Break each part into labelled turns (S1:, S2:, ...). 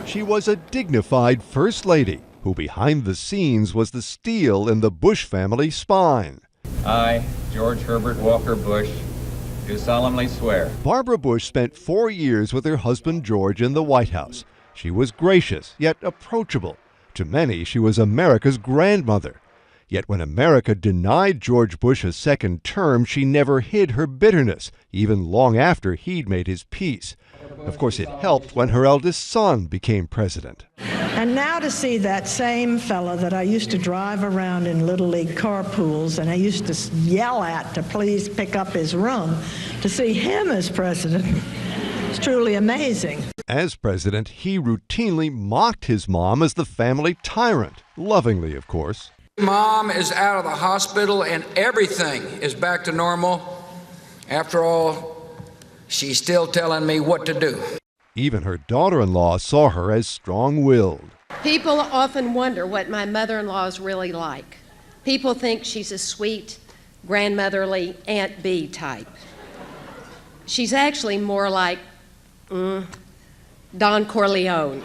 S1: She was a dignified First Lady who behind the scenes was the steel in the Bush family spine.
S2: I, George Herbert Walker Bush, do solemnly swear.
S1: Barbara Bush spent 4 years with her husband George in the White House. She was gracious, yet approachable. To many, she was America's grandmother. Yet when America denied George Bush a second term, she never hid her bitterness, even long after he'd made his peace. Of course, it helped when her eldest son became president.
S3: And now to see that same fella that I used to drive around in Little League carpools and I used to yell at to please pick up his room, to see him as president, it's truly amazing.
S1: As president, he routinely mocked his mom as the family tyrant, lovingly, of course.
S4: Mom is out of the hospital and everything is back to normal. After all, she's still telling me what to do.
S1: Even her daughter-in-law saw her as strong-willed.
S5: People often wonder what my mother-in-law is really like. People think she's a sweet, grandmotherly Aunt Bee type. She's actually more like Don Corleone.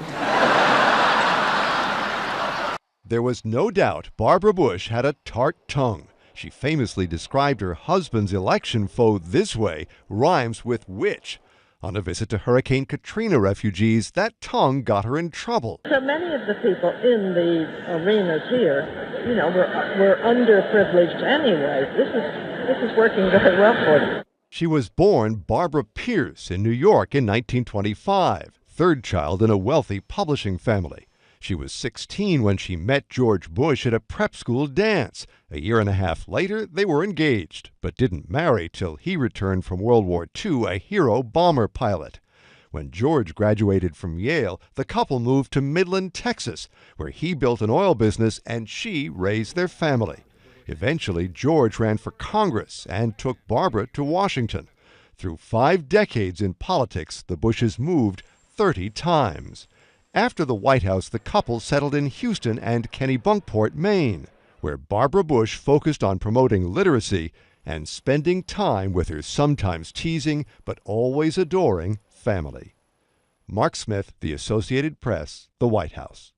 S1: There was no doubt Barbara Bush had a tart tongue. She famously described her husband's election foe this way, rhymes with witch. On a visit to Hurricane Katrina refugees, that tongue got her in trouble.
S6: So many of the people in the arenas here, we're underprivileged anyway. This is working very well for them.
S1: She was born Barbara Pierce in New York in 1925, third child in a wealthy publishing family. She was 16 when she met George Bush at a prep school dance. A year and a half later, they were engaged, but didn't marry till he returned from World War II a hero bomber pilot. When George graduated from Yale, the couple moved to Midland, Texas, where he built an oil business and she raised their family. Eventually, George ran for Congress and took Barbara to Washington. Through 5 decades in politics, the Bushes moved 30 times. After the White House, the couple settled in Houston and Kennebunkport, Maine, where Barbara Bush focused on promoting literacy and spending time with her sometimes teasing but always adoring family. Mark Smith, The Associated Press, The White House.